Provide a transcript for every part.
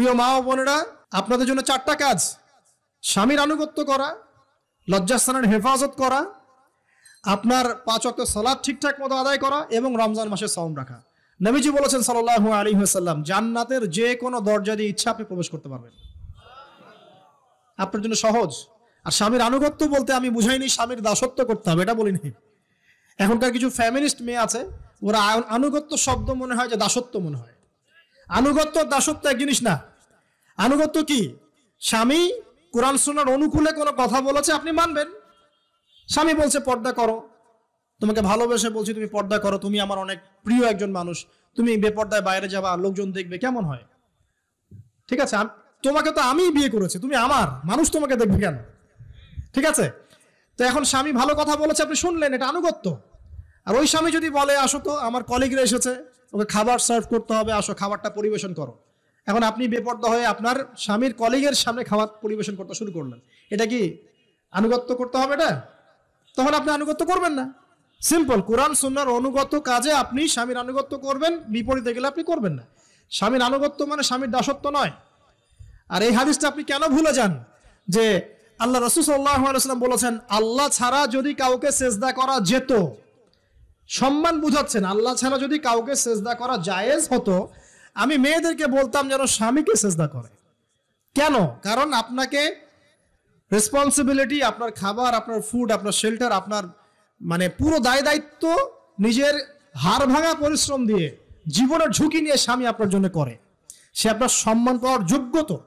প্রিয় মা ও বোনেরা, আপনাদের জন্য 4টা কাজ: স্বামীর আনুগত্য করা, লজ্জাস্থানের হেফাজত করা, আপনার 5 ওয়াক্ত সালাত ঠিকঠাক মতো আদায় করা এবং রমজান মাসে সাওম রাখা। নবীজি বলেছেন সাল্লাল্লাহু আলাইহি ওয়াসাল্লাম, জান্নাতের যে কোনো দরজা দিয়ে ইচ্ছা আপনি প্রবেশ করতে পারবেন। আপনার জন্য সহজ। আর স্বামীর আনুগত্য বলতে আমি বুঝাইনি স্বামীর দাসত্ব করতে হবে, এটা বলিনি। এখনকার কিছু ফ্যামিনিস্ট মেয়ে আছে, ওরা আনুগত্য শব্দ মনে হয় যে দাসত্ব মনে হয়। আনুগত্য দাসত্ব এক জিনিস না। আনুগত্য কি? স্বামী কোরআন সুন্নাহর অনুকূলে কোনো কথা বলেছে, আপনি মানবেন। স্বামী বলছে পর্দা করো, তোমাকে ভালোবেসে বলছি তুমি পর্দা করো, তুমি আমার অনেক প্রিয় একজন মানুষ, তুমি বেপর্দায় বাইরে যাবা, লোকজন দেখবে, কেমন হয়? ঠিক আছে, তোমাকে তো আমি বিয়ে করেছি, তুমি আমার মানুষ, তোমাকে দেখবে কেন? ঠিক আছে। তো এখন স্বামী ভালো কথা বলেছে, আপনি শুনলেন, এটা আনুগত্য। আর ওই স্বামী যদি বলে আসো তো আমার কলিগরা এসেছে, ওকে খাবার সার্ভ করতে হবে, আসো খাবারটা পরিবেশন করো, এখন আপনি বেপর্দা হয়ে আপনার স্বামীর কলিগের সামনে খাবার পরিবেশন করতে শুরু করলেন, এটা কি আনুগত্য করতে হবে? এটা তখন আপনি আনুগত্য করবেন না। সিম্পল, কোরআন সুন্নাহর অনুগত কাজে আপনি স্বামীর আনুগত্য করবেন, বিপরীতে গেলে আপনি করবেন না। স্বামীর আনুগত্য মানে স্বামীর দাসত্ব নয়। আর এই হাদিসটা আপনি কেন ভুলে যান যে আল্লাহ রাসূল সাল্লাল্লাহু আলাইহি ওয়াসাল্লাম বলেছেন, আল্লাহ ছাড়া যদি কাউকে সেজদা করা যেত, সম্মান বুঝাচ্ছেন, আল্লাহ ছাড়া যদি কাউকে সেজদা করা জায়েজ হতো, আমি মেয়েদেরকে বলতাম যেন স্বামীকে সেজদা করে। কেন? কারণ আপনাকে রেসপন্সিবিলিটি, আপনার খাবার, আপনার ফুড, আপনার শেল্টার, আপনার মানে পুরো দায় দায়িত্ব নিজের হাড় ভাঙা পরিশ্রম দিয়ে, জীবনের ঝুঁকি নিয়ে স্বামী আপনার জন্য করে। সে আপনার সম্মান পাওয়ার যোগ্য তো?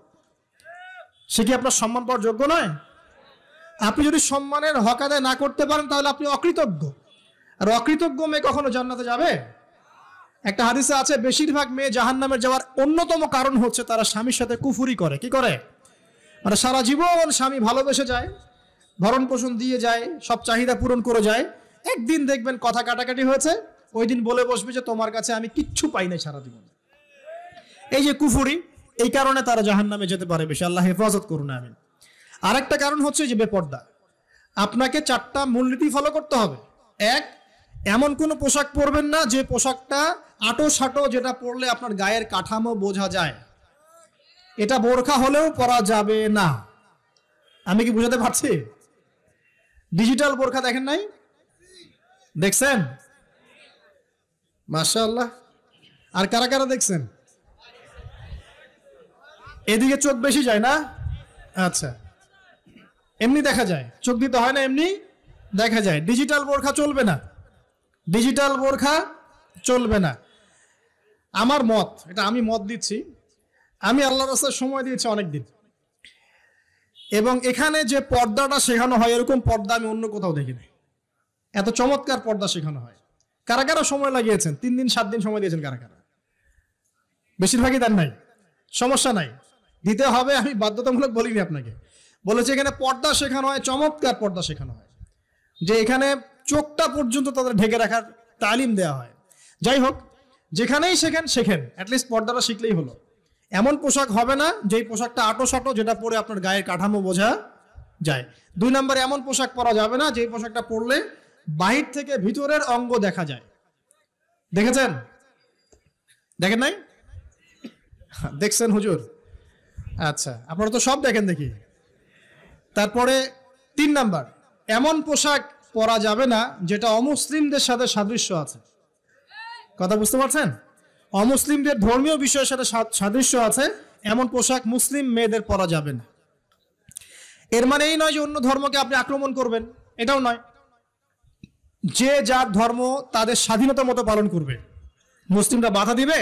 সে কি আপনার সম্মান পাওয়ার যোগ্য নয়? আপনি যদি সম্মানের হক আদায় না করতে পারেন তাহলে আপনি অকৃতজ্ঞ। আর অকৃতজ্ঞ মেয়ে কখনো জান্নাতে যাবে? একটা হাদিসে আছে, বেশিরভাগ মেয়ে জাহান্নামে যাওয়ার অন্যতম কারণ হচ্ছে তারা স্বামীর সাথে কুফরি করে। কি করে? মানে সারা জীবন স্বামী ভালোবেসে যায়, ভরণ পোষণ দিয়ে যায়, সব চাহিদা পূরণ করে যায়, একদিন দেখবেন কথা কাটাকাটি হয়েছে, ওই দিন বলে বসবে যে তোমার কাছে আমি কিচ্ছু পাই নাই সারা জীবন। এই যে কুফরি, এই কারণে তারা জাহান্নামে যেতে পারে বেশি। আল্লাহ হেফাজত করুন, আমিন। আরেকটা কারণ হচ্ছে যে বেপর্দা। আপনাকে 4টা মূলনীতি ফলো করতে হবে। 1, এমন কোনো পোশাক পরবেন না যে পোশাকটা আটো সাটো, যেটা পরলে আপনার গায়ের কাঠামো বোঝা যায়। এটা বোরখা হলেও পরা যাবে না। আমি কি বুঝাতে পারছি? ডিজিটাল বোরখা দেখেন নাই? দেখছেন? মাশাআল্লাহ। আর কারা কারা দেখছেন? এদিকে চোখ বেশি যায় না? আচ্ছা, এমনি দেখা যায়, চোখ দিতে হয় না, এমনি দেখা যায়। ডিজিটাল বোরখা চলবে না, ডিজিটাল বোরখা চলবে না। আমার মত, এটা আমি মত দিচ্ছি, আমি আল্লাহর রাস্তায় সময় দিয়েছি অনেকদিন, এবং এখানে যে পর্দাটা শেখানো হয় এরকম পর্দা আমি অন্য কোথাও দেখিনি। এত চমৎকার পর্দা শেখানো হয়। কারা কারা সময় লাগিয়েছেন? 3 দিন 7 দিন সময় দিয়েছেন কারা কারা? বেশিরভাগই দেন নাই। সমস্যা নাই, দিতে হবে, আমি বাধ্যতামূলক বলিনি আপনাকে। বলেছে এখানে পর্দা শেখানো হয়, চমৎকার পর্দা শেখানো হয়, যে এখানে চোখটা পর্যন্ত তাদের ঢেকে রাখার তালিম দেওয়া হয়। যাই হোক, যেখানেই শেখেন অ্যাটলিস্ট পর্দাটা শিখলেই হলো। এমন পোশাক হবে না যেই পোশাকটা আটো সাটো, যেটা পরে আপনার গায়ের কাঠামো বোঝা যায়। 2 নম্বরে, এমন পোশাক পরা যাবে না যেই পোশাকটা পরলে বাহির থেকে ভিতরের অঙ্গ দেখা যায়। দেখেছেন? দেখেন নাই? দেখছেন হুজুর? আচ্ছা, আপনারা তো সব দেখেন দেখি। তারপরে 3 নাম্বার, এমন পোশাক পরা যাবে না যেটা অমুসলিমদের সাথে সাদৃশ্য আছে। কথা বুঝতে পারছেন? অমুসলিমদের ধর্মীয় বিষয়ের সাথে সাদৃশ্য আছে এমন পোশাক মুসলিম মেয়েদের পরা যাবে না। এর মানে এই নয় যে অন্য ধর্মকে আপনি আক্রমণ করবেন, এটাও নয়। যে যার ধর্ম তাদের স্বাধীনতা মতো পালন করবে। মুসলিমরা বাধা দিবে?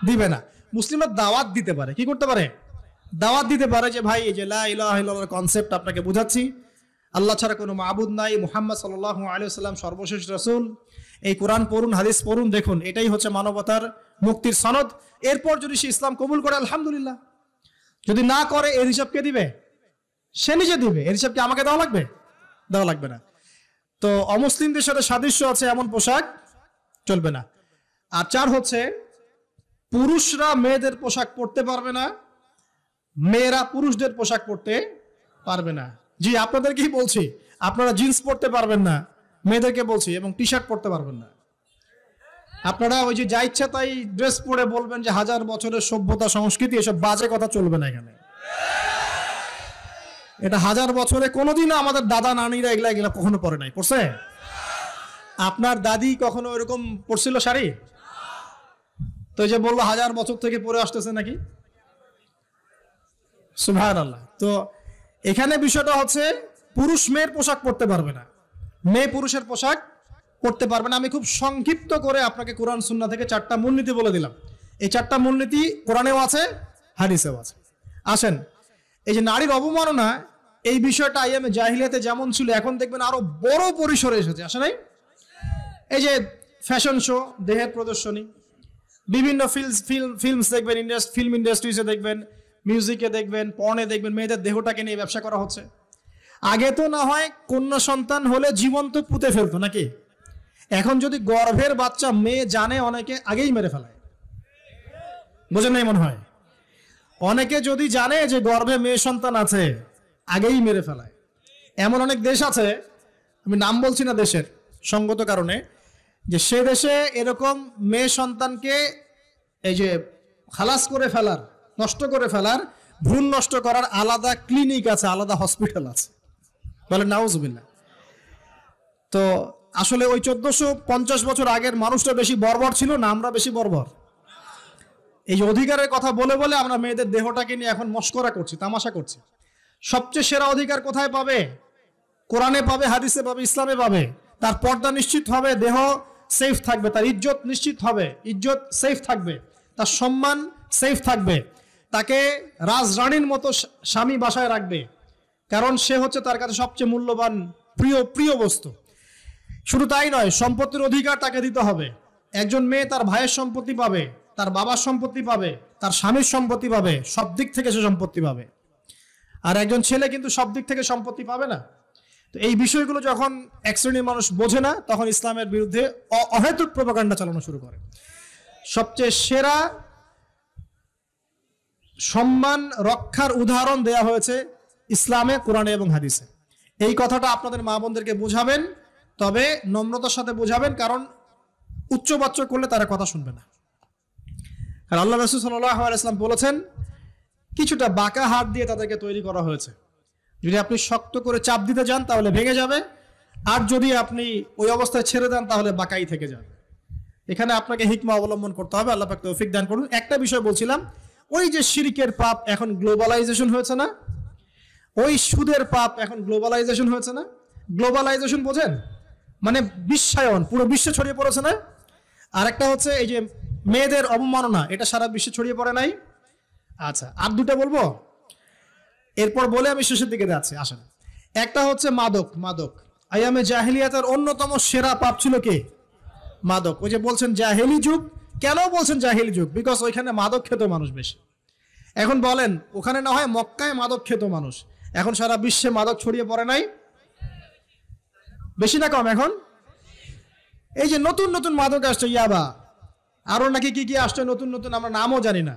দিবে না। মুসলিমরা দাওয়াত দিতে পারে। কি করতে পারে? দাওয়াত দিতে পারে যে ভাই, এই যে লা ইলাহা ইল্লাল্লাহর কনসেপ্ট আপনাকে বুঝাচ্ছি, আল্লাহ ছাড়া কোনো মাবুদ নাই, মুহাম্মদ সাল্লাল্লাহু আলাইহি ওয়াসাল্লাম সর্বশেষ রাসূল, এই কোরআন পড়ুন, হাদিস পড়ুন, দেখুন এটাই হচ্ছে মানবতার মুক্তির সনদ। এরপর যদি সে ইসলাম কবুল করে আলহামদুলিল্লাহ, যদি না করে এর হিসাব কে দিবে? সে নিজে দিবে। এর হিসাব কি আমাকে দেওয়া লাগবে? দেওয়া লাগবে না। তো অমুসলিমদের সাথে সাদৃশ্য আছে এমন পোশাক চলবে না। আর 4 হচ্ছে, পুরুষরা মেয়েদের পোশাক পরতে পারবে না, মেয়েরা পুরুষদের পোশাক পরতে পারবে না। জি, আপনাদেরকেই বলছি, আপনারা জিন্স পরতে পারবেন না, মেয়েদেরকে বলছি, এবং টি শার্ট পরতে পারবেন না। আপনারা ওই যে যা ইচ্ছা তাই ড্রেস পরে বলবেন যে 1000 বছরের সভ্যতা সংস্কৃতি, এসব বাজে কথা চলবে না এখানে। এটা 1000 বছরে কোনোদিনও আমাদের দাদা নানিরা এগুলা কখনো পরে নাই। পড়ছে? আপনার দাদি কখনো এরকম পড়ছিল শাড়ি? তো এই যে বললো 1000 বছর থেকে পরে আসতেছে নাকি। সুবহানাল্লাহ। তো এখানে বিষয়টা হচ্ছে পুরুষ মেয়ের পোশাক পরতে পারবে না, মেয়ে পুরুষের পোশাক পড়তে পারবে না। আমি খুব সংক্ষিপ্ত করে আপনাকে কোরআন সুন্নাহ থেকে 4টা মূলনীতি বলে দিলাম। এই 4টা মূলনীতি কোরআনেও আছে, হাদিসেও আছে। আসেন, এই যে নারীর অবমাননা, এই বিষয়টা আইয়ামে জাহিলিয়াতে যেমন ছিল, এখন দেখবেন আরো বড় পরিসরে এসেছে। আসে নাই? এই যে ফ্যাশন শো, দেহের প্রদর্শনী, বিভিন্ন ফিল্মস দেখবেন, ফিল্ম ইন্ডাস্ট্রিজে দেখবেন, মিউজিকে দেখবেন, পর্নে দেখবেন, মেয়েদের দেহটাকে নিয়ে ব্যবসা করা হচ্ছে। আগে তো না হয় কন্যা সন্তান হলে জীবন্ত পুঁতে ফেলতো নাকি, এখন যদি গর্ভের বাচ্চা মেয়ে জানে, অনেকে আগেই মেরে ফেলায়। বোঝেন নাই মনে হয়? অনেকে যদি জানে যে গর্ভে মেয়ে সন্তান আছে, আগেই মেরে ফেলায়। এমন অনেক দেশ আছে, আমি নাম বলছি না দেশের সঙ্গত কারণে, যে সে দেশে এরকম মেয়ে সন্তানকে এই যে খালাস করে ফেলার, নষ্ট করে ফেলার, ভ্রূণ নষ্ট করার আলাদা ক্লিনিক আছে, আলাদা হসপিটাল আছে। বলে নাউজুবিল্লাহ। তো আসলে ওই 1450 বছর আগের মানুষটা বেশি বর্বর ছিল না, আমরা বেশি বর্বর? এই যে অধিকারের কথা বলে বলে আমরা মেয়েদের দেহটাকে নিয়ে এখন মস্করা করছি, তামাশা করছি। সবচেয়ে সেরা অধিকার কোথায় পাবে? কোরআনে পাবে, হাদিসে পাবে, ইসলামে পাবে। তার পর্দা নিশ্চিত হবে, দেহ সেফ থাকবে, তার ইজ্জত নিশ্চিত হবে, ইজ্জত সেফ থাকবে, তার সম্মান সেফ থাকবে, তাকে রাজরানীর মতো স্বামী বাসায় রাখবে, কারণ সে হচ্ছে তার কাছে সবচেয়ে মূল্যবান প্রিয় বস্তু। শুধু তাই নয়, সম্পত্তির অধিকার তাকে দিতে হবে। একজন মেয়ে তার ভাইয়ের সম্পত্তি পাবে, তার বাবার সম্পত্তি পাবে, তার স্বামীর সম্পত্তি পাবে, সব দিক থেকে সে সম্পত্তি পাবে। আর একজন ছেলে কিন্তু সব দিক থেকে সম্পত্তি পাবে না। তো এই বিষয়গুলো যখন এক শ্রেণীর মানুষ বোঝে না, তখন ইসলামের বিরুদ্ধে অহেতুক প্রোপাগান্ডা চালানো শুরু করে। সবচেয়ে সেরা সম্মান রক্ষার উদাহরণ দেয়া হয়েছে ইসলামে, কোরআনে এবং হাদিসে। এই কথাটা আপনাদের মা বোনদেরকে বোঝাবেন, তবে নম্রতার সাথে বোঝাবেন, কারণ উচ্চবাচ্য করলে তারা কথা শুনবে না। আর আল্লাহ রাসূল সাল্লাল্লাহু আলাইহি ওয়াসাল্লাম বলেছেন, কিছুটা বাঁকা হাত দিয়ে তাদেরকে তৈরি করা হয়েছে। যদি আপনি শক্ত করে চাপ দিতে যান তাহলে ভেঙে যাবে, আর যদি আপনি ওই অবস্থায় ছেড়ে দেন তাহলে বাঁকাই থেকে যাবে। এখানে আপনাকে হিকমা অবলম্বন করতে হবে। আল্লাহ পাক তৌফিক দান করুন। একটা বিষয় বলছিলাম, ওই যে শিরকের পাপ এখন গ্লোবালাইজেশন হয়েছে না, ওই সুদের পাপ এখন গ্লোবালাইজেশন হয়েছে না। গ্লোবালাইজেশন বোঝেন? মানে বিশ্বায়ন, পুরো বিশ্বে ছড়িয়ে পড়েছে না। আর একটা হচ্ছে এই যে মেয়েদের অবমাননা, এটা সারা বিশ্বে ছড়িয়ে পড়ে নাই। আচ্ছা, আর দুটো বলবো, এরপর বলে আমি শেষের দিকে যাচ্ছি। আসেন, একটা হচ্ছে মাদক। মাদক আইয়ামে জাহিলিয়াতের অন্যতম সেরা পাপ ছিল কি? মাদক। ওই যে বলছেন জাহেলি যুগ, কেন বলছেন জাহেলি যুগ? বিকজ ওইখানে মাদক খেত মানুষ বেশি। এখন বলেন, ওখানে না হয় মক্কায় মাদক খেত মানুষ, এখন সারা বিশ্বে মাদক ছড়িয়ে পড়ে নাই? বেশি না কম? এখন এই যে নতুন নতুন মাদক আসছে, ইয়াবা, আরো নাকি কি কি আসছে নতুন নতুন, আমরা নামও জানি না।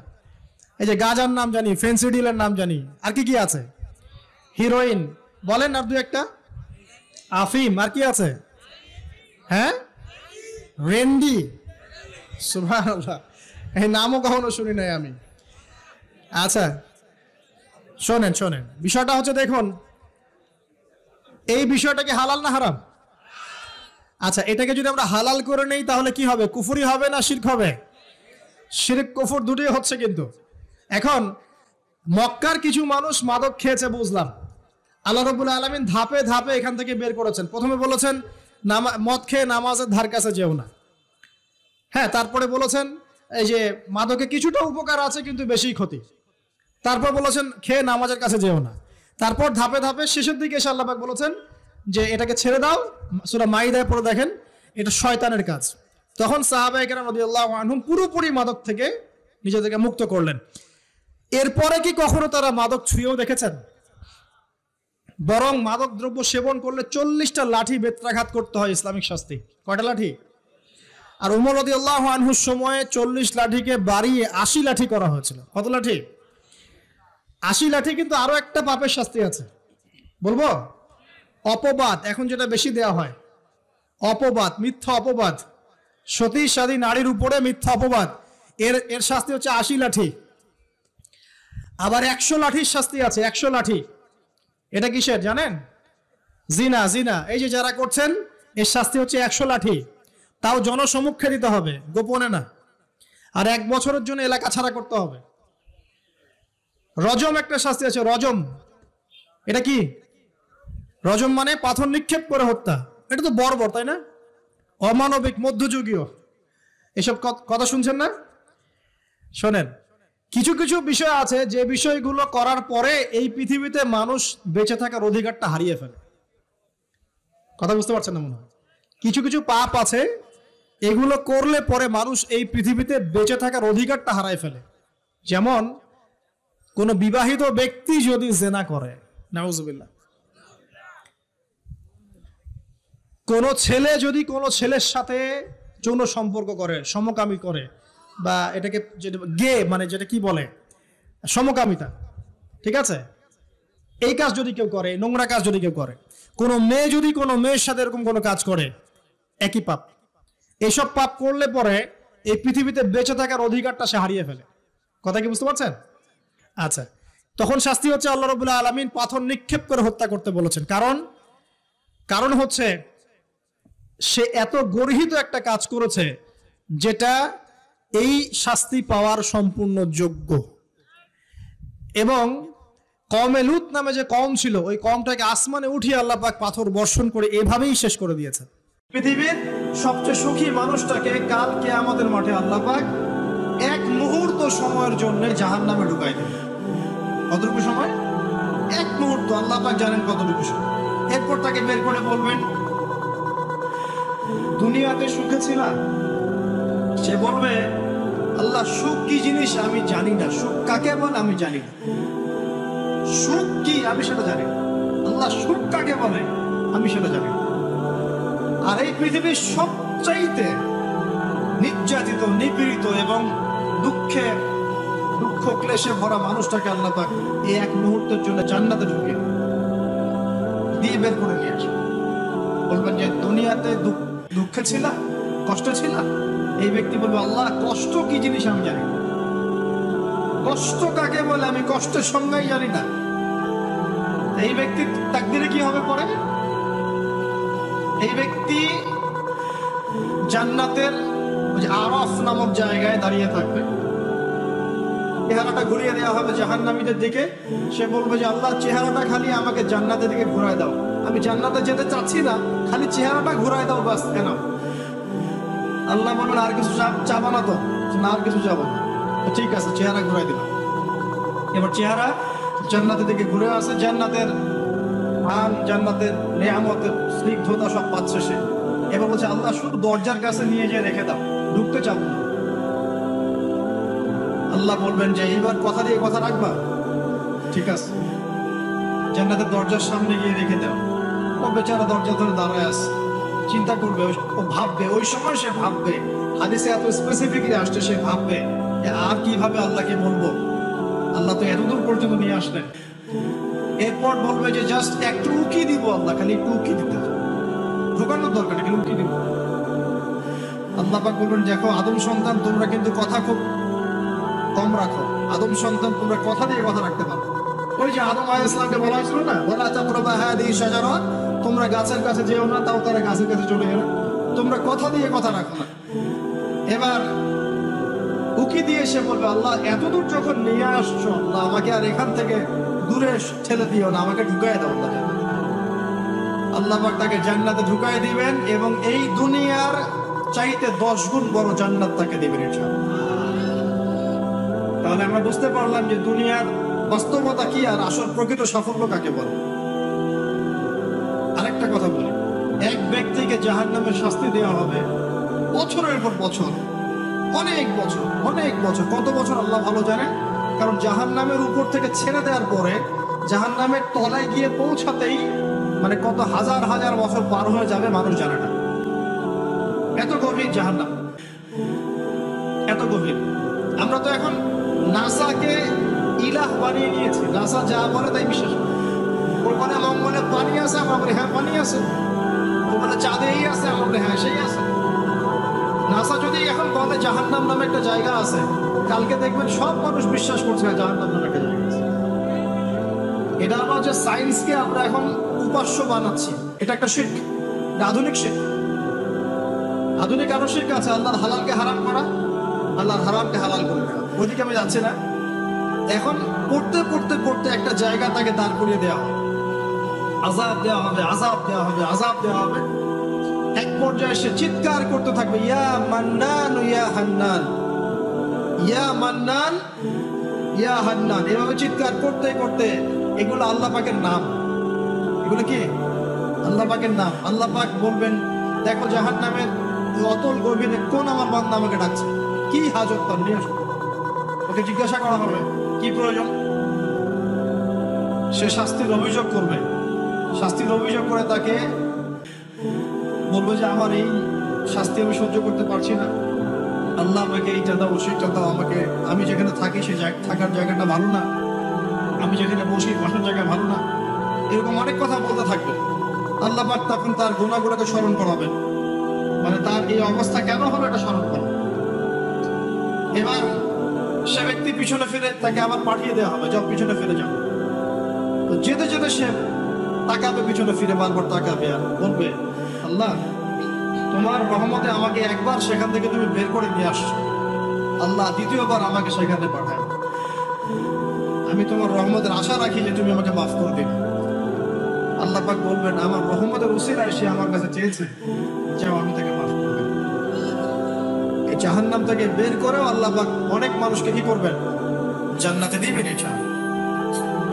এই যে গাঁজার নাম জানি, ফেন্সিডিলের নাম জানি, আর কি কি আছে, হিরোইন বলেন, আর দু একটা, আফিম, আর কি আছে? হ্যাঁ, রেন্ডি। সুবহানাল্লাহ, এই নামও কখনো শুনি নাই আমি। আচ্ছা শোনেন, বিষয়টা হচ্ছে, দেখুন, এই বিষয়টা কি হালাল না হারাম? আচ্ছা, এটাকে যদি আমরা হালাল করে নেই তাহলে কি হবে? কুফরি হবে না শিরক হবে? শিরক কুফর দুটোই হচ্ছে। কিন্তু এখন মক্কার কিছু মানুষ মাদক খেয়েছে, বুঝলাম। আল্লাহ রাব্বুল আলামিন ধাপে ধাপে এখান থেকে বের করেছেন। প্রথমে বলেছেন মদ খেয়ে নামাজের ধার কাছে যেও না। হ্যাঁ, তারপরে বলেছেন এই যে মাদকে কিছুটা উপকার আছে কিন্তু বেশি ক্ষতি। তারপর বলেছেন খেয়ে নামাজের কাছে যেও না। তারপর ধাপে ধাপে শেষের দিকে এসে আল্লাহ পাক বলেছেন যে এটাকে ছেড়ে দাও। সূরা মাইদায় পড়ে দেখেন, এটা শয়তানের কাজ। তখন সাহাবায়ে কেরাম রাদিয়াল্লাহু আনহুম পুরোপুরি মাদক থেকে নিজেদেরকে মুক্ত করলেন। এরপরে কি কখনো তারা মাদক ছুঁয়েও দেখেছেন? বরং মাদক দ্রব্য সেবন করলে 40টা লাঠি বেত্রাঘাত করতে হয়, ইসলামিক শাস্তি। কয়টা লাঠি? আর উমর রাদিয়াল্লাহু আনহুর সময়ে 40 লাঠিকে বাড়িয়ে 80 লাঠি করা হয়েছিল। কত লাঠি? 80 লাঠি। কিন্তু আরো একটা পাপের শাস্তি আছে, বলবো? অপবাদ। এখন যেটা বেশি দেয়া হয়, অপবাদ, মিথ্যা অপবাদ। সতী সাদী নারীর উপরে মিথ্যা অপবাদ, এর এর শাস্তি হচ্ছে 80 লাঠি। আবার 100 লাঠির শাস্তি আছে, 100 লাঠি। এটা কিসের জানেন? জিনা, জিনা। এই যে যারা করছেন, এর শাস্তি হচ্ছে 100 লাঠি। তাও জনসমক্ষে দিতে হবে, গোপনে না। আর 1 বছরের জন্য এলাকা ছাড়া করতে হবে। রজম একটা শাস্তি আছে, রজম। এটা কি? রজম মানে পাথর নিক্ষেপ করে হত্যা। এটা তো বর্বর, তাই না? অমানবিক, মধ্যযুগীয়। এসব কথা শুনছেন না? শোনেন, কিছু কিছু বিষয় আছে যে বিষয়গুলো করার পরে এই পৃথিবীতে মানুষ বেঁচে থাকার অধিকারটা হারিয়ে ফেলে। কথা বুঝতে পারছেন না মনে হয়? কিছু কিছু পাপ আছে, এগুলো করলে পরে মানুষ এই পৃথিবীতে বেঁচে থাকার অধিকারটা হারায় ফেলে। যেমন কোন বিবাহিত ব্যক্তি যদি জেনা করে, নাউজুবিল্লাহ। কোন ছেলে যদি কোন ছেলের সাথে যৌন সম্পর্ক করে, সমকামী করে, বা এটাকে গে মানে যেটা কি বলে, সমকামিতা, ঠিক আছে? এই কাজ যদি কেউ করে, নোংরা কাজ যদি কেউ করে, কোনো মেয়ে যদি কোনো মেয়ের সাথে এরকম কোনো কাজ করে, একই পাপ। এইসব পাপ করলে পরে এই পৃথিবীতে বেঁচে থাকার অধিকারটা সে হারিয়ে ফেলে। কথা কি বুঝতে পারছেন? আচ্ছা, তখন শাস্তি হচ্ছে আল্লাহ রাব্বুল আলামিন পাথর নিক্ষেপ করে হত্যা করতে বলেছেন। কারণ হচ্ছে সে এত গর্হিত একটা কাজ করেছে যেটা এই শাস্তি পাওয়ার সম্পূর্ণ যোগ্য। এবং কওমে লূত নামে যে কওম ছিল, ওই কওমটাকে আসমানে উঠিয়ে আল্লাহ পাক পাথর বর্ষণ করে এভাবেই শেষ করে দিয়েছেন। পৃথিবীর সবচেয়ে সুখী মানুষটাকে কাল কিয়ামতের মাঠে আল্লাহ পাক 1 মুহূর্ত সময়ের জন্য জাহান্নামে ঢুকাই দেন। কতটুকু সময়? 1 মুহূর্ত। আল্লাহ পাক জানেন কতটুকু সময়। এরপর তাকে বের করে বলবেন, দুনিয়াতে সুখে ছিলাম। সে বলবে, আল্লাহ সুখ কি জিনিস আমি জানি না, সুখ কাকে বলে আমি জানি না, সুখ কি আমি সেটা জানি না। আল্লাহ সুখ কাকে বলে আমি সেটা জানি না। আর এই পৃথিবীর সবচাইতে নির্যাতিত, নিপীড়িত এবং দুঃখ ক্লেশে ভরা মানুষটাকে আল্লাহ পাক এই 1 মুহূর্তের জন্য জান্নাতে ঢুকিয়ে দিয়ে বের করে নিয়ে আসে। বলবেন যে দুনিয়াতে দুঃখে ছিলাম, কষ্ট ছিলাম। এই ব্যক্তি বলবে, আল্লাহ কষ্ট কি জিনিস আমি জানি না, কষ্ট কাকে বলে আমি কষ্টের সংজ্ঞাই জানি না। এই ব্যক্তির তাকদিরে কি হবে পরে? এই ব্যক্তি জান্নাতের আরাফ নামক জায়গায় দাঁড়িয়ে থাকবে। চেহারাটা ঘুরিয়ে দেওয়া হবে জাহান্নামীদের দিকে। সে বলবে যে আল্লাহ চেহারাটা খালি আমাকে জান্নাতের দিকে ঘুরায় দাও, আমি জান্নাতে যেতে চাচ্ছি না, খালি চেহারাটা ঘুরায় দাও বাস। কেন? আল্লাহ বলবেন আর কিছু চাবা না তো? না, আর কিছু চাবো না। ঠিক আছে, চেহারা ঘুরাই দিলাম। এবার চেহারা জান্নাতের দিকে ঘুরে আসে, জান্নাতের মান, জান্নাতের নিয়ামতের স্নিগ্ধতা সব পাচ্ছে সে। এবার বলছে আল্লাহ শুধু দরজার কাছে নিয়ে যেয়ে রেখে দাও, ঢুকতে চাবো না। আল্লাহ বলবেন যে এইবার কথা দিয়ে কথা রাখবা, ঠিক আছে, জান্নাতের দরজার সামনে গিয়ে রেখে দাও। ও বেচারা দরজা ধরে দাঁড়ায় আছে, চিন্তা করবে, ও ভাববে, ওই সময় সে ভাববে, হাদিসে এত স্পেসিফিকলি আসছে, সে ভাববে যে আর কিভাবে আল্লাহকে বলবো, আল্লাহ তো এতদূর পর্যন্ত নিয়ে আসলেন। এরপর বলবে যে জাস্ট একটু উকি দিব, আল্লাহ খালি একটু উকি দিতে, ঢোকানোর দরকার নেই, উকি দিব। আল্লাহ পাক বলবেন, দেখো আদম সন্তান, তোমরা কিন্তু কথা খুব কম রাখো। আদম সন্তান, তোমরা কথা দিয়ে কথা রাখতে পারো। ওই যে আদম আলাইহিস সালামকে বলা হয়েছিল না, ওয়ালা তাকরাবা হাদিহি শাজারা, তোমরা গাছের কাছে যেও না, তাও তারা গাছের কাছে চলে গেল। তোমরা কথা দিয়ে কথা রাখো না। এবার উকি দিয়ে সে বলবে, আল্লাহ এতদূর যখন নিয়ে আসছো, আল্লাহ আমাকে আর এখান থেকে দূরে ঠেলে দিও না, আমাকে ঢুকাই দাও। আল্লাহ পাক তাকে জান্নাতে ঢুকাই দিবেন এবং এই দুনিয়ার চাইতে 10 গুণ বড় জান্নাত তাকে দিবেন ইনশাআল্লাহ। তাহলে আমরা বুঝতে পারলাম যে দুনিয়ার বাস্তবতা কি আর আসল প্রকৃত সাফল্য কাকে বলে। আরেকটা কথা বলি, এক ব্যক্তিকে জাহান্নামের শাস্তি দেওয়া হবে বছরের পর বছর, অনেক বছর, অনেক বছর। কত বছর আল্লাহ ভালো জানেন, কারণ জাহান্নামের উপর থেকে ছেড়ে দেওয়ার পরে জাহান্নামের তলায় গিয়ে পৌঁছাতেই মানে কত হাজার হাজার বছর পার হয়ে যাবে মানুষ জানে না। এত গভীর জাহান্নাম, এত গভীর। আমরা তো এখন নাসাকে ইলাহ বানিয়ে নিয়েছি, নাসা যা বলে তাই বিশ্বাস করি। ওখানে মঙ্গলে পানি আছে, আমরা বলি হ্যাঁ পানি আছে। ওখানে চাঁদেই আছে, আমরা বলি হ্যাঁ সেই আছে। নাসা যদি এখন বলে জাহান্নাম নামে একটা জায়গা আছে, কালকে দেখবেন সব মানুষ বিশ্বাস করছে না জাহান্নাম নামে একটা জায়গা আছে। এটা আমার যে সায়েন্সকে আমরা এখন উপাস্য বানাচ্ছি, এটা একটা শিরক, আধুনিক শিরক। আধুনিক আরো শিরক আছে, আল্লাহর হালালকে হারাম করা, আল্লাহর হারামকে হালাল করে দেওয়া। ওইদিকে আমি যাচ্ছি না। এখন পড়তে পড়তে পড়তে একটা জায়গা তাকে দাঁড় করিয়ে দেওয়া হবে, আযাব দেওয়া হবে, আযাব দেওয়া হবে, আযাব দেওয়া হবে। এক পর্যায়ে সে চিৎকার করতে থাকবে, ইয়া মান্নান ইয়া হান্নান, ইয়া মান্নান ইয়া হান্নান। এভাবে চিৎকার করতে করতে, এগুলো আল্লাহ পাকের নাম। এগুলো কি আল্লাহ পাকের নাম। আল্লাহ পাক বলবেন, দেখো জাহান্নামের অতল গভীরে কোন আমার বান্দা আমাকে ডাকছে, কি হাজত তার, নিয়ে আসো। ওকে জিজ্ঞাসা করা হবে কি প্রয়োজন। সে শাস্তির অভিযোগ করবে, শাস্তির অভিযোগ করে তাকে বলবো যে আমার এই শাস্তি আমি সহ্য করতে পারছি না, আল্লাহ আমাকে এইটা দাও সেইটা দাও, আমাকে, আমি যেখানে থাকি সে থাকার জায়গাটা ভালো না, আমি যেখানে বসি বসার জায়গা ভালো না, এরকম অনেক কথা বলতে থাকবে। আল্লাহ পাক তখন তার গুনাহগুলোকে স্মরণ করাবেন, মানে তার এই অবস্থা কেন হলো এটা স্মরণ করাবেন। এবার সে ব্যক্তি পিছনে ফিরে, তাকে আবার পাঠিয়ে দেওয়া হবে, যাও পিছনে ফিরে যাও। তো যেতে যেতে সে তাকাবে, পিছনে ফিরে বারবার তাকাবে আর বলবে, আল্লাহ তোমার রহমতে আমাকে একবার সেখান থেকে তুমি বের করে নিয়ে আসছো, আল্লাহ দ্বিতীয়বার আমাকে সেখানে পাঠায়। আমি তোমার রহমতের আশা রাখি যে তুমি আমাকে মাফ করে দিবে। আল্লাহ পাক বলবেন, আমার রহমতের উসিলায় সে আমার কাছে চেয়েছে, যাও আমি তাকে মাফ করে দেব। এই জাহান্নাম থেকে বের করেও আল্লাহ পাক অনেক মানুষকে কি করবেন, জান্নাতে দিবেন। এটা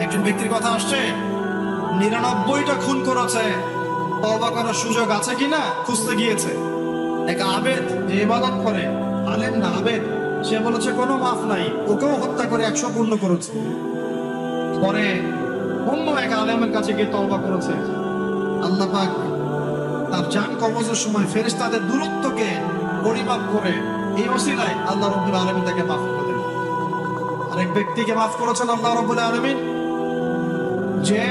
একজন ব্যক্তির কথা আসছে, 99টা খুন করেছে, তওবা করার সুযোগ আছে কিনা খুঁজতে গিয়েছে। এক আবেদ যে ইবাদত করে, আলেম না আবেদ, সে বলেছে কোনো মাফ নাই, ওকেও হত্যা করে 100 পূর্ণ করেছে। পরে অন্য এক আলেমের কাছে গিয়ে তওবা করেছে। আল্লাহ পাক তার জান কবজের সময় ফেরেশতাদের দূরত্বকে পরিমাপ করে এই ওসিলায় আল্লাহ রাব্বুল আলামিন তাকে মাফ করে দেন। আরেক ব্যক্তিকে মাফ করেছেন আল্লাহ রাব্বুল আলামিন, যে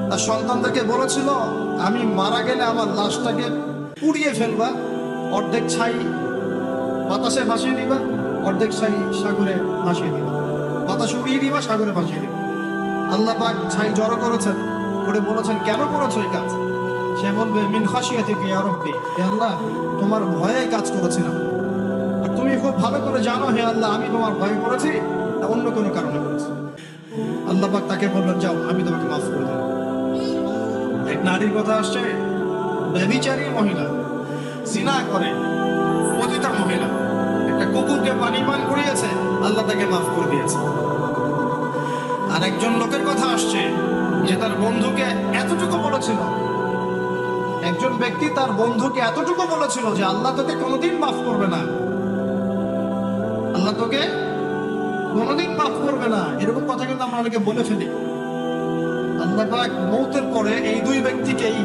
তার সন্তানদেরকে বলেছিল আমি মারা গেলে আমার লাশটাকে পুড়িয়ে ফেলবা, অর্ধেক ছাই বাতাসে ভাসিয়ে দিবা, অর্ধেক ছাই সাগরে ভাসিয়ে দিবা, বাতাস উড়িয়ে দিবা, সাগরে ভাসিয়ে দিবা। আল্লাহ পাক ছাই জড়ো করেছেন, করে বলেছেন কেন করেছো এই কাজ? সে বলবে মিন খাশিয়াতিকা ইয়া রাব্বি, হে আল্লাহ তোমার ভয়ে কাজ করেছিলাম, আর তুমি খুব ভালো করে জানো হে আল্লাহ আমি তোমার ভয় করেছি না অন্য কোনো কারণে করেছি। আল্লাহ পাক তাকে বললেন যাও আমি তোমাকে মাফ করে দেব। এক নারীর কথা আসছে, ব্যভিচারী মহিলা, জিনা করে পতিতা মহিলা, একটা কুকুরকে পানি পান করিয়েছে, আল্লাহ তাকে মাফ করে দিয়েছে। আর একজন লোকের কথা আসছে যে তার বন্ধুকে এতটুকু বলেছিল, একজন ব্যক্তি তার বন্ধুকে এতটুকু বলেছিল যে আল্লাহ তোকে কোনোদিন মাফ করবে না, আল্লাহ তোকে কোনোদিন মাফ করবে না। এরকম কথা কিন্তু আমরা অনেকে বলে ফেলি। আল্লাহ পাক মৌতের পরে এই দুই ব্যক্তিকেই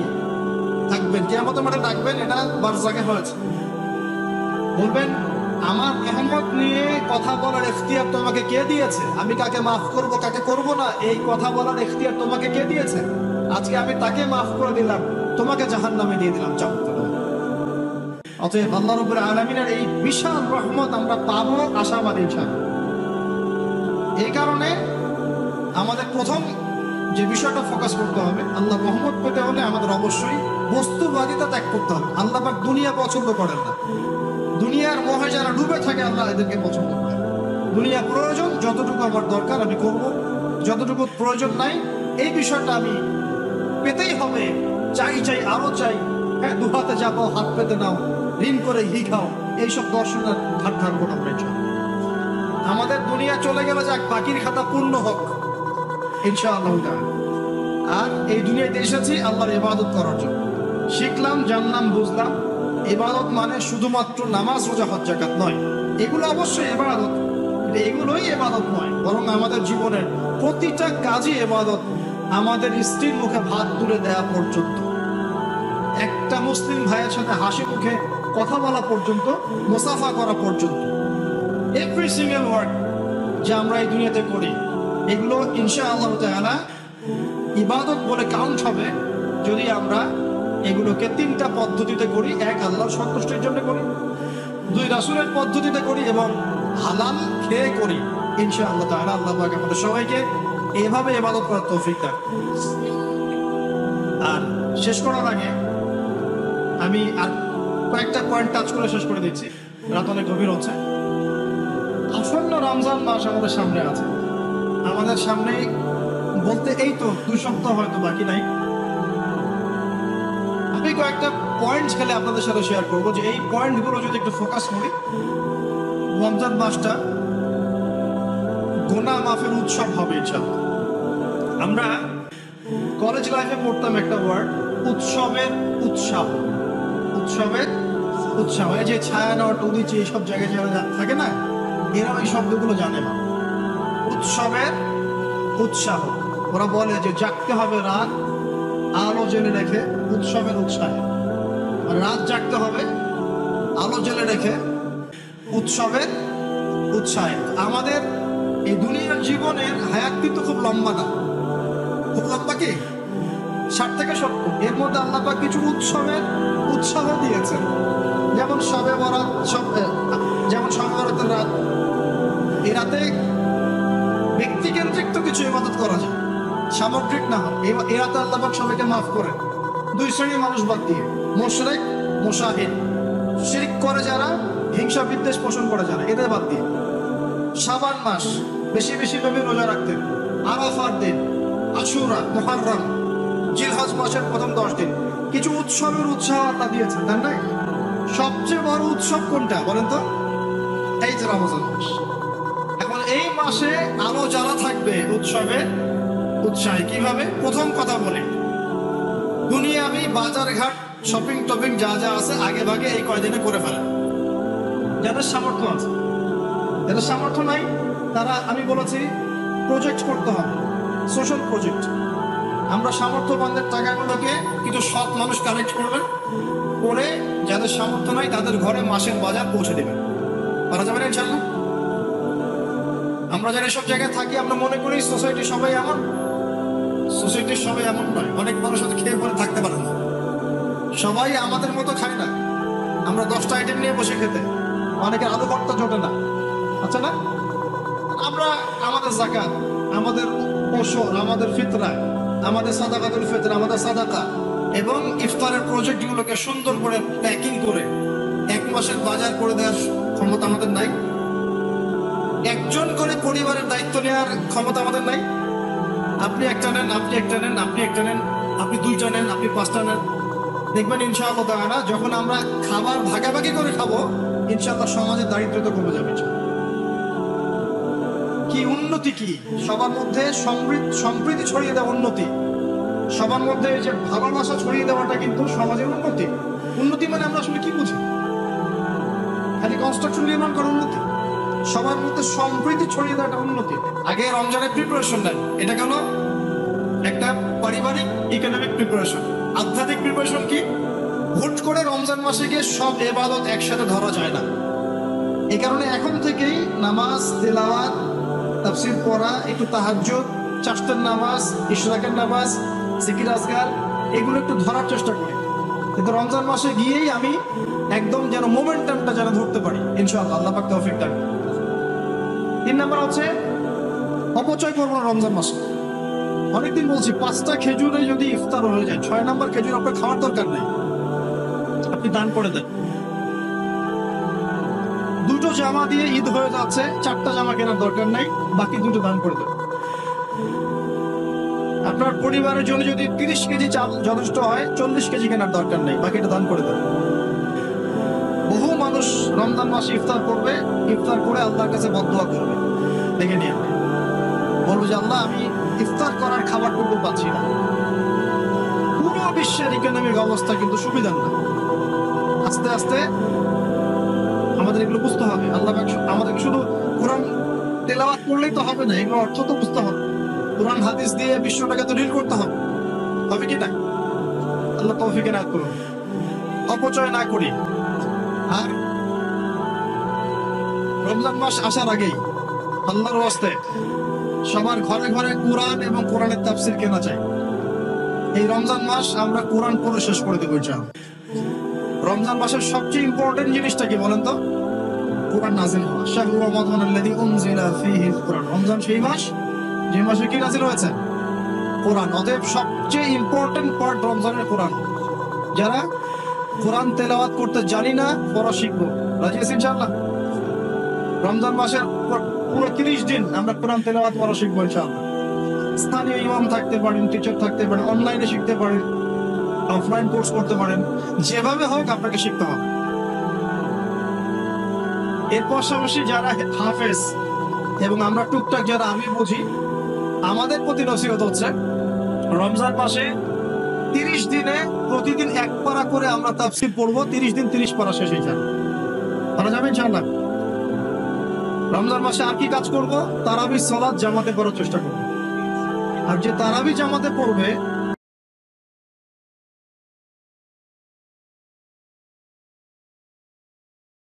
থাকবেন, কিয়ামতের মাঠে ডাকবেন, এটা বারজাখে হয়েছে। বলবেন আমার রহমত নিয়ে কথা বলার ইখতিয়ার তোমাকে কে দিয়েছে? আমি কাকে মাফ করব কাকে করব না এই কথা বলার ইখতিয়ার তোমাকে কে দিয়েছে? আজকে আমি তাকে মাফ করে দিলাম, তোমাকে জাহান্নামে দিয়ে দিলাম, যাও। অতএব আল্লাহ রাব্বুল আলামিনের এই বিশাল রহমত আমরা পাবো আশাবাদী ইনশাআল্লাহ। এই কারণে আমাদের প্রথম যে বিষয়টা ফোকাস করতে হবে, আল্লাহ রহমত পেতে হলে আমাদের অবশ্যই বস্তুবাদিতা ত্যাগ করতে হবে। আল্লাহ পাক দুনিয়া পছন্দ করেন না, দুনিয়ার মোহে যারা ডুবে থাকে আল্লাহ এদেরকে পছন্দ করেন। দুনিয়া প্রয়োজন, যতটুকু আমার দরকার আমি করব, যতটুকু প্রয়োজন নাই এই বিষয়টা আমি পেতেই হবে, চাই চাই আরো চাই, হ্যাঁ দুহাতে যাবো হাত পেতে নাও, ঋণ করে হি খাও, এইসব দর্শনের ধার ধারবো না আমরা। আমাদের দুনিয়া চলে গেলে যাক, বাকির খাতা পূর্ণ হোক ইনশাআল্লাহ। আর এই দুনিয়াতে এসেছি আল্লাহর ইবাদত করার জন্য, শিখলাম জানলাম বুঝলাম ইবাদত মানে শুধুমাত্র নামাজ রোজা হজ যাকাত নয়, এগুলো অবশ্যই ইবাদত, এগুলোই ইবাদত নয়, বরং আমাদের জীবনের প্রতিটা কাজই ইবাদত। আমাদের স্ত্রীর মুখে ভাত তুলে দেওয়া পর্যন্ত, একটা মুসলিম ভাইয়ের সাথে হাসি মুখে কথা বলা পর্যন্ত, মুসাফা করা পর্যন্ত, এভরি সিঙ্গেল ওয়ার্ড যে আমরা এই দুনিয়াতে করি এগুলো ইনশাআল্লাহ তাআলা ইবাদত বলে কাউন্ট হবে যদি আমরা এগুলোকে তিনটা পদ্ধতিতে করি। এক, আল্লাহর সন্তুষ্টির জন্য করি, দুই রাসূলের পদ্ধতিতে করি এবং হালাল খেয়ে করি, ইনশাআল্লাহ তাআলা আল্লাহ পাক আমাদের সবাইকে এভাবে ইবাদত করার তৌফিক দান। আর শেষ করার আগে আমি আর কয়েকটা পয়েন্ট টাচ করে শেষ করে দিচ্ছি, রাত অনেক গভীর হচ্ছে। আসন্ন রমজান মাস আমাদের সামনে আছে, আমাদের সামনে বলতে এই তো 2 সপ্তাহ হয়তো বাকি নাই। আমি কয়েকটা পয়েন্ট খেলে আপনাদের সাথে শেয়ার করবো, যে এই পয়েন্টগুলো যদি একটু ফোকাস করি, রমজান মাসটা গুনাহ মাফের উৎসব হবে ইনশাআল্লাহ। আমরা কলেজ লাইফে পড়তাম একটা ওয়ার্ড, উৎসবের উৎসাহ। উৎসবের উৎসাহ, এই যে ছায়ানট, উদিচি, এইসব জায়গায় যারা থাকে না, এরা এই শব্দগুলো জানে না। উৎসবের উৎসাহ, ওরা বলে যে জাগতে হবে রাত আলো জেলে রেখে উৎসবের উৎসাহে, আর রাত জাগতে হবে আলো জেলে রেখে উৎসবের উৎসাহে। আমাদের এই দুনিয়ার জীবনের হায়াত কিন্তু খুব লম্বা না, খুব লম্বা কি 60 থেকে 70, এর মধ্যে আল্লাহ পাক কিছু উৎসবের উৎসাহ দিয়েছেন, যেমন শবে বরাত, যেমন শবে বরাতের রাত। এই রাতে ব্যক্তিকেন্দ্রিক তো কিছু ইবাদত করা যায়, সামগ্রিক না হয়। এই রাতে আল্লাহ পাক সবাইকে মাফ করেন, 2 শ্রেণীর মানুষ বাদ দিয়ে, মুশরিক মুশাহিদ, শিরক করে যারা, হিংসা বিদ্বেষ পোষণ করে যারা, এদের বাদ দিয়ে। শাবান মাস বেশি বেশি ভাবে রোজা রাখতেন, আরাফার দিন, আশুরা, মুহররম, জিলহজ মাসের প্রথম 10 দিন কিছু উৎসবের উৎসাহ আল্লাহ দিয়েছেন, তাই না? সবচেয়ে বড় উৎসব কোনটা বলেন তো? এই যে রমজান মাস। এখন এই মাসে আলো জ্বালা থাকবে উৎসবে উৎসাহে। কিভাবে? প্রথম কথা বলি, দুনিয়াবি বাজার ঘাট শপিং টপিং যা যা আছে আগে ভাগে এই কয়দিনে করে ফেলেন, যাদের সামর্থ্য আছে। যাদের সামর্থ্য নাই তারা, আমি বলেছি, প্রজেক্ট করতে হবে, সোশ্যাল প্রজেক্ট। আমরা সামর্থ্যবানদের টাকাগুলোকে কিছু সৎ মানুষ কালেক্ট করবেন, করে যাদের সামর্থ্য নাই তাদের ঘরে মাসের বাজার পৌঁছে দেবেন। পারা যাবে না ইনশাআল্লাহ? আমরা যারা এসব জায়গায় থাকি আমরা মনে করি সোসাইটি সবাই এমন, সোসাইটির সবাই এমন নয়। অনেক মানুষ হয়তো খেয়ে পরে থাকতে পারে না, সবাই আমাদের মতো খায় না। আমরা 10টা আইটেম নিয়ে বসে খেতে, অনেকের আলু ভর্তা জোটে না, আচ্ছা না? আমরা আমাদের যাকাত, আমাদের ওশর, আমাদের ফিতরা, আমাদের সাদাকাতুল ফিতর, আমাদের সাদাকা এবং ইফতারের প্রজেক্টগুলোকে সুন্দর করে প্যাকিং করে 1 মাসের বাজার করে দেওয়ার ক্ষমতা আমাদের নাই। একজন করে পরিবারের দায়িত্ব নেওয়ার ক্ষমতা আমাদের নাই। আপনি একটা নেন, আপনি একটা নেন, আপনি একটা নেন, আপনি 2টা নেন, আপনি 5টা নেন। দেখবেন ইনশাআল্লাহ তাআলা যখন আমরা খাবার ভাগাভাগি করে খাবো, ইনশাআল্লাহ সমাজের দারিদ্রতা কমে যাবে। কি উন্নতি, কি সবার মধ্যে সম্প্রীতি ছড়িয়ে দেওয়া উন্নতি, সবার মধ্যে এই যে ভালোবাসা ছড়িয়ে দেওয়াটা কিন্তু সমাজের উন্নতি। উন্নতি মানে আমরা আসলে কি বুঝি? খালি কনস্ট্রাকশন নির্মাণ করার উন্নতি? সবার মধ্যে সম্প্রীতি ছড়িয়ে দেওয়াটা উন্নতি। আগে রমজানের প্রিপারেশন নেন, এটা কেন? একটা পারিবারিক ইকোনমিক প্রিপারেশন। আধ্যাত্মিক প্রিপারেশন কি? হুট করে রমজান মাসে গিয়ে সব ইবাদত একসাথে ধরা যায় না। এই কারণে এখন থেকেই নামাজ, তিলাওয়াত, তাফসীর পড়া, একটু তাহাজ্জুদ, চারটার নামাজ, ইশরাকের নামাজ, জিকির আজকার, এগুলো একটু ধরার চেষ্টা করি। কিন্তু রমজান মাসে গিয়েই আমি একদম যেন মোমেন্টামটা যেন ধরতে পারি, ইনশাআল্লাহ আল্লাহ পাক তৌফিক দান। 3 নাম্বার হচ্ছে অপচয় করবো না রমজান মাসে। অনেকদিন বলছি 5টা খেজুরে যদি ইফতার হয়ে যায়, 6 নাম্বার খেজুর আপনার খাওয়ার দরকার নেই, আপনি দান করে দেন। 2টো জামা দিয়ে ঈদ হয়ে যাচ্ছে, 4টা জামা কেনার দরকার নাই, বাকি 2টো দান করে দেন। আপনার পরিবারের জন্য যদি 30 কেজি চাল যথেষ্ট হয়, 40 কেজি কেনার দরকার নেই, বাকিটা দান করে দেন। বহু মানুষ রমজান মাসে ইফতার করবে, ইফতার করে আল্লাহর কাছে বদদুয়া করবে, দেখে নিয়ে বলবো যে আল্লাহ আমি ইফতার করার খাবারটুকু পাচ্ছি না। পুরো বিশ্বের ইকোনমিক অবস্থা কিন্তু সুবিধার না। আস্তে আস্তে আমাদের এগুলো বুঝতে হবে। আল্লাহ আমাদের শুধু কোরআন তেলাওয়াত করলেই তো হবে না, এগুলো অর্থ তো বুঝতে হবে। কোরআন হাদিস দিয়ে বিশ্বটাকে তো রিল করতে হবে, হবে কি না? আল্লাহ তৌফিক এনায়েত করুন। অপচয় না করি। আর রমজান মাস আসার আগেই আল্লাহর ওয়াস্তে সবার ঘরে ঘরে কোরআন এবং কোরআনের তাফসীর কেনা চাই। এই রমজান মাস আমরা কোরআন পড়ে শেষ করে দেবো ইনশাআল্লাহ। রমজান মাসের সবচেয়ে ইম্পর্টেন্ট জিনিসটা কি বলেন তো? কোরআন নাযিল হওয়া। শাহরু রমাদান আল্লাযী উনজিলা ফীহিল কুরআন, রমজান সেই মাস যে মাসে কি নাযিল হয়েছে? কোরআন। অতএব সবচেয়ে ইম্পর্টেন্ট পার্ট রমজানের কোরআন। যারা কোরআন তেলাওয়াত করতে জানি না, পড়া শিখবো, রাজি আছি ইনশাআল্লাহ? রমজান মাসের পুরো 30 দিন আমরা কোরআন তেলাওয়াত পড়া শিখবো ইনশাআল্লাহ। স্থানীয় ইমাম থাকতে পারেন, টিচার থাকতে পারেন, অনলাইনে শিখতে পারেন, অফলাইন কোর্স করতে পারেন, যেভাবে হোক আপনাকে শিখতে হবে। এর পাশাপাশি যারা হাফেজ এবং আমরা টুকটাক যারা আমি বুঝি, আমাদের প্রতি নসিহত হচ্ছে রমজান মাসে 30 দিনে প্রতিদিন 1 পারা করে আমরা তাফসীর পড়বো। 30 দিন 30 পারা শেষ হয়ে যাবে, পারা যাবে ইনশাআল্লাহ। রমজান মাসে আর কি কাজ করব? তারাবি সালাত জামাতে পড়ার চেষ্টা করব। আর যে তারাবি জামাতে পড়বে